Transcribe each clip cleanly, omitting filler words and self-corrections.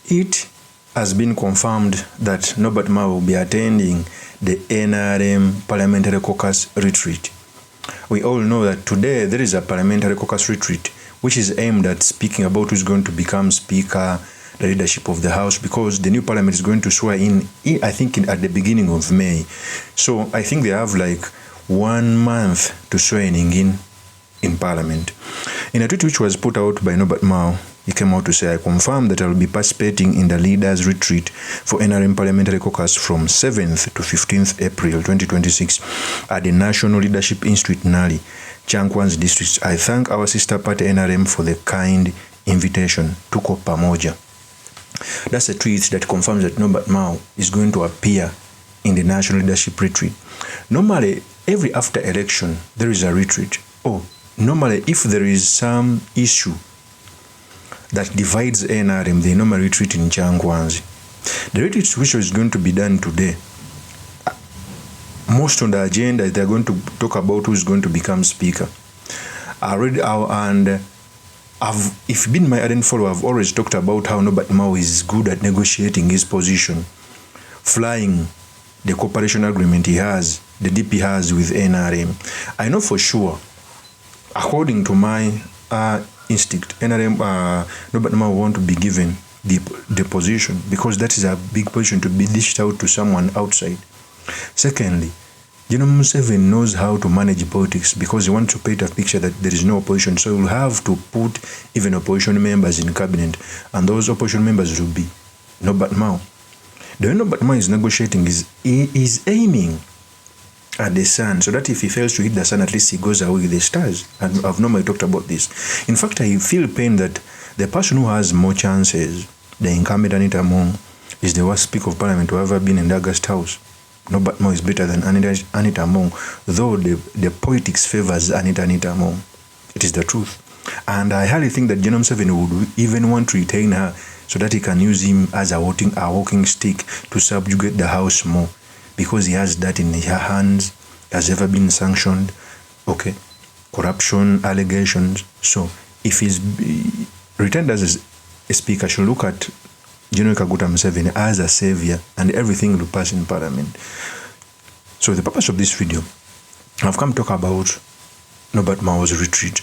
It has been confirmed that NOBERT MAO will be attending the NRM Parliamentary Caucus retreat. We all know that today there is a Parliamentary Caucus retreat which is aimed at speaking about who's going to become Speaker, the leadership of the House, because the new Parliament is going to swear in, I think, at the beginning of May. So I think they have like 1 month to swearing in Parliament. In a tweet which was put out by NOBERT MAO, he came out to say, "I confirm that I will be participating in the Leaders Retreat for NRM Parliamentary Caucus from 7th to 15th April 2026 at the National Leadership Institute, Nali, Chankwanzi District. I thank our sister party NRM for the kind invitation. Tuko pamoja." That's a tweet that confirms that NOBERT MAO is going to appear in the National Leadership Retreat. Normally, every after election, there is a retreat. Normally, if there is some issue that divides NRM, they normally retreat in Chankwanzi. The retreat which is going to be done today, most on the agenda, they're going to talk about who's going to become Speaker. If you've been my ardent follower, I've always talked about how NOBERT MAO is good at negotiating his position, flying the cooperation agreement he has, the DP has with NRM. I know for sure, according to my instinct, NRM, NOBERT MAO want to be given the position because that is a big position to be dished out to someone outside. Secondly, General Museveni knows how to manage politics because he wants to paint a picture that there is no opposition. So he will have to put even opposition members in cabinet, and those opposition members will be NOBERT MAO. The way NOBERT MAO is negotiating is he is aiming at the sun, so that if he fails to hit the sun, at least he goes away with the stars. And I've normally talked about this. In fact, I feel pain that the person who has more chances, the incumbent ANITA Among, is the worst Speaker of Parliament to ever been in the August House. NOBERT MAO is better than ANITA Among, though the politics favors ANITA Among. It is the truth. And I highly think that General Museveni would even want to retain her so that he can use him as a walking stick to subjugate the House more, because he has that in her hands, has ever been sanctioned, corruption allegations. So if he's retained as a Speaker, should look at General Kaguta Museveni as a savior, and everything will pass in Parliament. So the purpose of this video, I've come to talk about NOBERT MAO's retreat,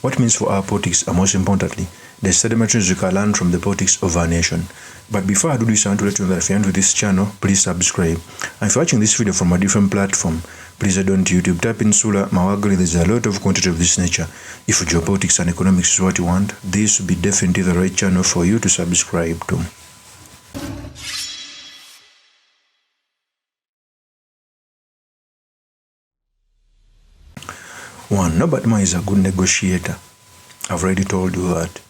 what it means for our politics, and most importantly, the sedimentaries we can learn from the politics of our nation. But before I do this, I want to let you know that if you're into this channel, please subscribe. And if you're watching this video from a different platform, please head on to YouTube, type in Sula Mawagari. There's a lot of content of this nature. If geopolitics and economics is what you want, this will be definitely the right channel for you to subscribe to. One, NOBERT MAO is a good negotiator. I've already told you that.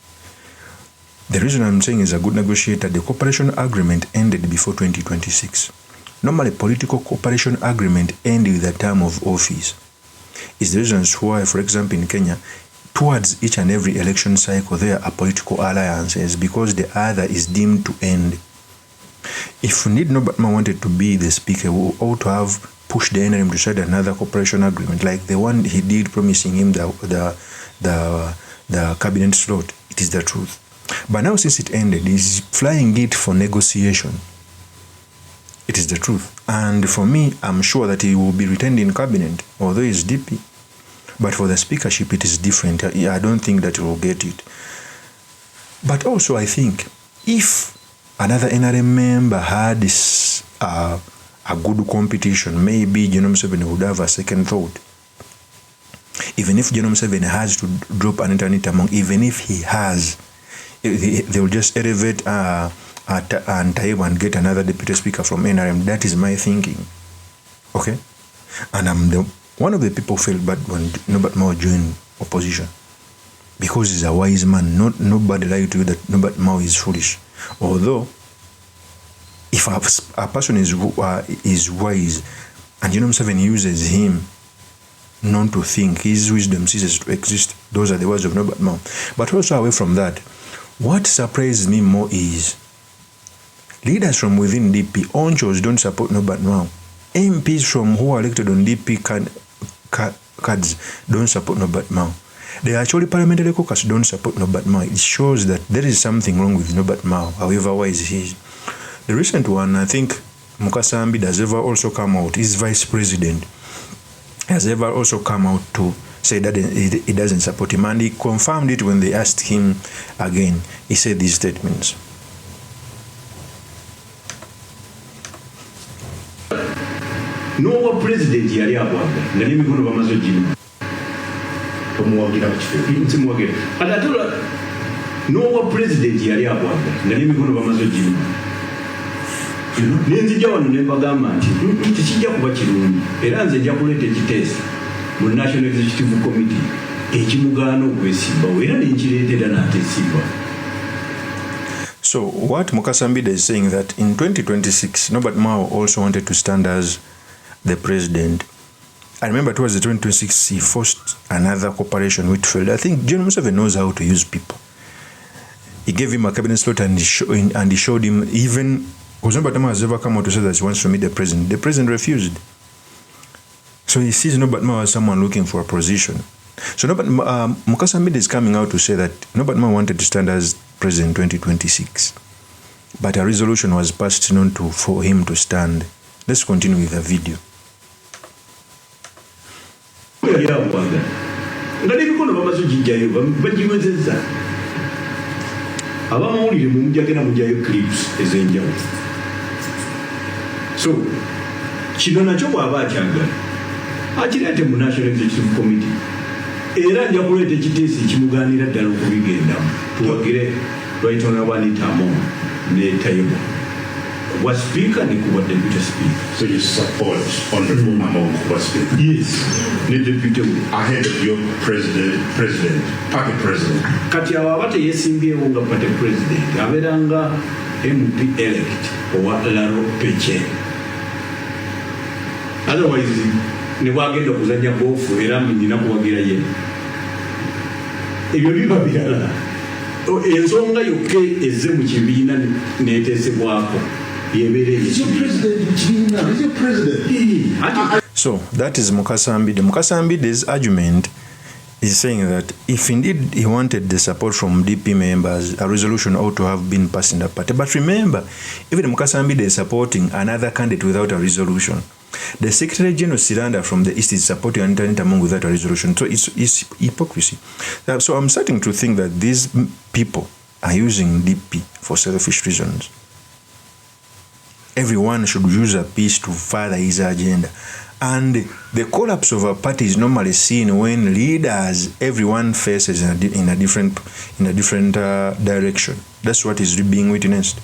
The reason I'm saying is a good negotiator, the cooperation agreement ended before 2026. Normally, political cooperation agreement end with the term of office. It's the reasons why, for example, in Kenya, towards each and every election cycle, there are political alliances because the other is deemed to end. If indeed NOBERT MAO wanted to be the Speaker, we ought to have pushed the NRM to sign another cooperation agreement, like the one he did, promising him the cabinet slot. It is the truth. But now, since it ended, he's flying it for negotiation. It is the truth. And for me, I'm sure that he will be retained in cabinet, although he's DP. But for the speakership, it is different. I don't think that he will get it. But also, I think, if another NRM member had this, a good competition, maybe General Museveni would have a second thought. Even if General Museveni has to drop ANITA Among, even if he has, they will just elevate and Taiwan get another deputy speaker from NRM. That is my thinking. Okay? And I'm one of the people felt bad when NOBERT MAO joined opposition, because he's a wise man. Nobody lied to you that NOBERT MAO is foolish. Although, if a person is wise and General Museveni uses him not to think, his wisdom ceases to exist. Those are the words of NOBERT MAO. But also, away from that, what surprises me more is leaders from within DP, onchos, don't support NOBERT MAO. MPs from who are elected on DP cards don't support NOBERT MAO. The actually parliamentary caucus don't support Nobert Mao. It shows that there is something wrong with Nobert Mao, however wise he is. The recent one, I think Mukasa Ambide has ever also come out, his vice president has ever also come out to say that he doesn't support him, and he confirmed it when they asked him again. He said these statements. No president yali abwaga nali mikono bamazo jino omuwagira kife nsimwagira atatola no president yali abwaga nali mikono bamazo jino ninzija wano ne bagamba nti kijja kuba kirungi era nze nja kuleeta ekiteeso mu National Executive Committee ekimugaana okwesimba era nenkireetera n'ateesimba. So what Mukasa Ambide is saying that in 2026 Nobert Mao also wanted to stand as the president. I remember towards the 2026 he forced another cooperation which failed. I think General Museveni knows how to use people. He gave him a cabinet slot and he showed him, even because Nobert Mao has ever come out to say that he wants to meet the president. The president refused. So he sees Nobert Mao as someone looking for a position. So Mukasa Ambide is coming out to say that Nobert Mao wanted to stand as president in 2026, but a resolution was passed for him to stand. Let's continue with the video. So, kino nakyo bw'aba akyagala akireete mu National Executive Committee era nja kuleeta ekiteeso ekimugaanira ddala okubigendamu tuwagire lwaitona wa ANITA ne table was speaker ne kuba deputy speaker. So you support Honorable MAO was speaker? Yes, ne deputy ahead of your party president. Kati aba teyesimbyewo nga party president abeera nga MP elect owa Laro Peche. Otherwise ne bwagenda okuzanya boofu era nina kuwagira ye ebyo biba birala ensonga yokka ezze mu kibiina neeteesebwako yebeera So that is Mukasa Ambide. Mukasa Ambide's argument is saying that if indeed he wanted the support from DP members, a resolution ought to have been passed in the party. But remember, even Mukasa Ambide is supporting another candidate without a resolution. The Secretary General Siranda from the East is supporting ANITA without a resolution. So it's hypocrisy. So I'm starting to think that these people are using DP for selfish reasons. Everyone should use a piece to further his agenda. And the collapse of a party is normally seen when leaders, everyone faces in a different direction. That's what is being witnessed.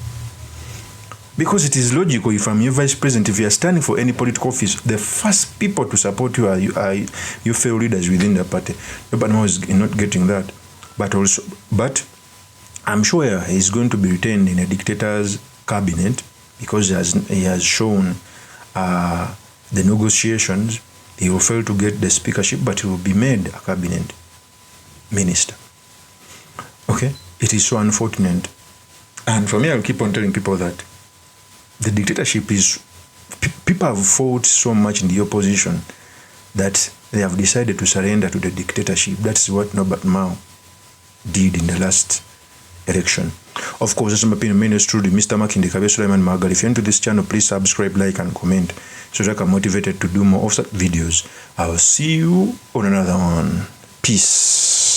Because it is logical, if I'm your vice president, if you are standing for any political office, the first people to support you are your fellow leaders within the party. Nobody is not getting that. But I'm sure he's going to be retained in a dictator's cabinet because he has shown the negotiations. He will fail to get the speakership, but he will be made a cabinet minister. Okay? It is so unfortunate. And for me, I'll keep on telling people that the dictatorship is, people have fought so much in the opposition that they have decided to surrender to the dictatorship. That's what Nobert Mao did in the last election. Of course, this is my opinion, Mr. Makinde Kabe Suleiman Magal. If you're into this channel, please subscribe, like, and comment so that I'm motivated to do more of such videos. I will see you on another one. Peace.